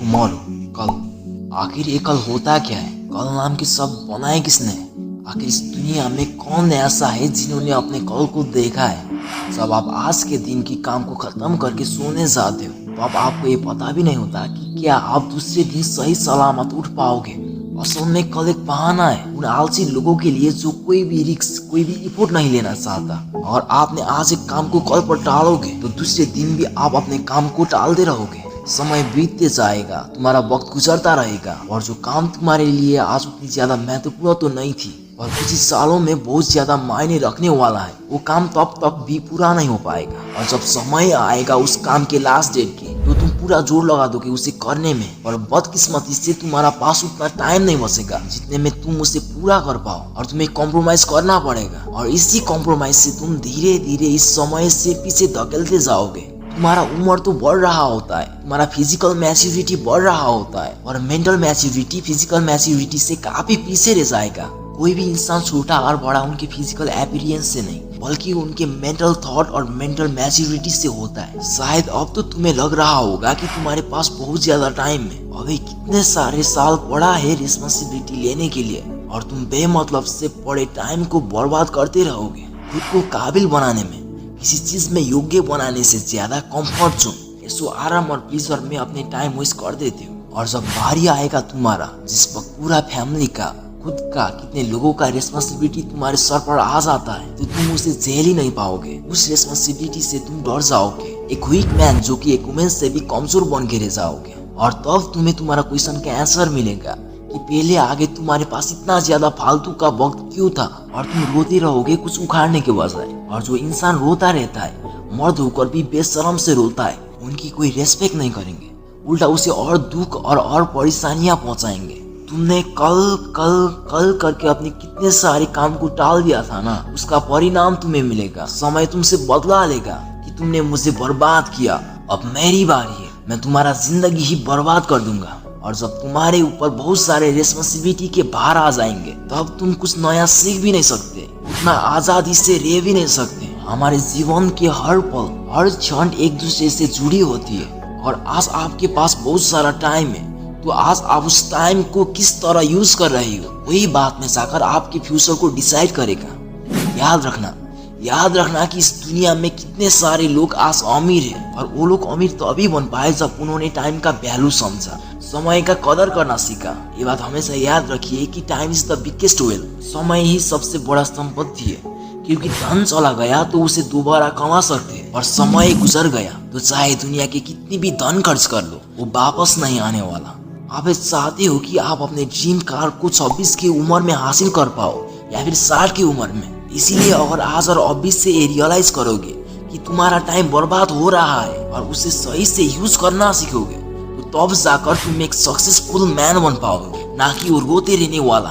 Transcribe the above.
Tomorrow, कल। आखिर ये कल होता क्या है? कल नाम के शब्द बनाए किसने? आखिर इस दुनिया में कौन ऐसा है जिन्होंने अपने कल को देखा है? सब आप आज के दिन की काम को खत्म करके सोने जाते हो तो अब आपको ये पता भी नहीं होता कि क्या आप दूसरे दिन सही सलामत उठ पाओगे। असल में कल एक बहाना है उन आलसी लोगों के लिए जो कोई भी रिस्क, कोई भी इफोर्ट नहीं लेना चाहता। और आपने आज एक काम को कल पर टालोगे तो दूसरे दिन भी आप अपने काम को टालते रहोगे। समय बीतते जाएगा, तुम्हारा वक्त गुजरता रहेगा और जो काम तुम्हारे लिए आज उतनी ज्यादा महत्वपूर्ण तो नहीं थी और कुछ ही सालों में बहुत ज्यादा मायने रखने वाला है, वो काम तब तक भी पूरा नहीं हो पाएगा। और जब समय आएगा उस काम के लास्ट डेट की तो तुम पूरा जोर लगा दोगे उसे करने में, और बदकिस्मती से तुम्हारा पास उतना टाइम नहीं बचेगा जितने में तुम उसे पूरा कर पाओ और तुम्हें कॉम्प्रोमाइज करना पड़ेगा। और इसी कॉम्प्रोमाइज से तुम धीरे धीरे इस समय से पीछे धकेलते जाओगे। तुम्हारा उम्र तो बढ़ रहा होता है, तुम्हारा फिजिकल मैच्योरिटी बढ़ रहा होता है और मेंटल मैच्योरिटी फिजिकल मैच्योरिटी से काफी पीछे रह जाएगा। कोई भी इंसान छोटा और बड़ा उनके फिजिकल अपीयरेंस से नहीं बल्कि उनके मेंटल थॉट और मेंटल मैच्योरिटी से होता है। शायद अब तो तुम्हें लग रहा होगा कि तुम्हारे पास बहुत ज्यादा टाइम है, अभी कितने सारे साल पड़ा है रिस्पॉन्सिबिलिटी लेने के लिए, और तुम बेमतलब से पड़े टाइम को बर्बाद करते रहोगे। खुद को काबिल बनाने में, किसी चीज में योग्य बनाने से ज्यादा कंफर्ट जोन, ऐसो आराम और प्लीजर में अपने टाइम वेस्ट कर देते हो। और जब बारी आएगा तुम्हारा, जिस वक्त पूरा फैमिली का, खुद का, कितने लोगों का रिस्पॉन्सिबिलिटी तुम्हारे सर पर आ जाता है तो तुम उसे झेल ही नहीं पाओगे। उस रिस्पॉन्सिबिलिटी से तुम डर जाओगे, एक वीक मैन जो कि एक वुमेन से भी कमजोर बन के रह जाओगे। और तब तुम्हें तुम्हारा क्वेश्चन का आंसर मिलेगा कि पहले आगे तुम्हारे पास इतना ज्यादा फालतू का वक्त क्यों था, और तुम रोते रहोगे कुछ उखाड़ने के बजाय। और जो इंसान रोता रहता है, मर्द होकर भी बेशरम से रोता है, उनकी कोई रेस्पेक्ट नहीं करेंगे, उल्टा उसे और दुख और परेशानियां पहुंचाएंगे। तुमने कल कल कल करके अपने कितने सारे काम को टाल दिया था ना, उसका परिणाम तुम्हें मिलेगा। समय तुमसे बदला लेगा कि तुमने मुझे बर्बाद किया, अब मेरी बारी है, मैं तुम्हारा जिंदगी ही बर्बाद कर दूंगा। और जब तुम्हारे ऊपर बहुत सारे रिस्पॉन्सिबिलिटी के भार आ जाएंगे तब तुम कुछ नया सीख भी नहीं सकते, उतना आजादी से रह भी नहीं सकते। हमारे जीवन के हर पल, हर क्षण एक दूसरे से जुड़ी होती है, और आज आपके पास बहुत सारा टाइम है, तो आज आप उस टाइम को किस तरह यूज कर रही हो, वही बात में जाकर आपके फ्यूचर को डिसाइड करेगा। याद रखना कि इस दुनिया में कितने सारे लोग आज अमीर हैं, और वो लोग अमीर तो अभी बन पाए जब उन्होंने टाइम का वैल्यू समझा, समय का कदर करना सीखा। ये बात हमेशा याद रखिए कि time is the biggest wealth. समय ही सबसे बड़ा संपत्ति है, क्योंकि धन चला गया तो उसे दोबारा कमा सकते हैं, और समय गुजर गया तो चाहे दुनिया के कितनी भी धन खर्च कर लो, वो वापस नहीं आने वाला। आप चाहते हो कि आप अपने ड्रीम कार को 26 की उम्र में हासिल कर पाओ या फिर 60 की उम्र में। इसीलिए अगर आज और अभी से रियलाइज करोगे कि तुम्हारा टाइम बर्बाद हो रहा है और उसे सही से यूज करना सीखोगे, तो तब जाकर तुम एक सक्सेसफुल मैन बन पाओगे, ना कि वो रोते रहने वाला।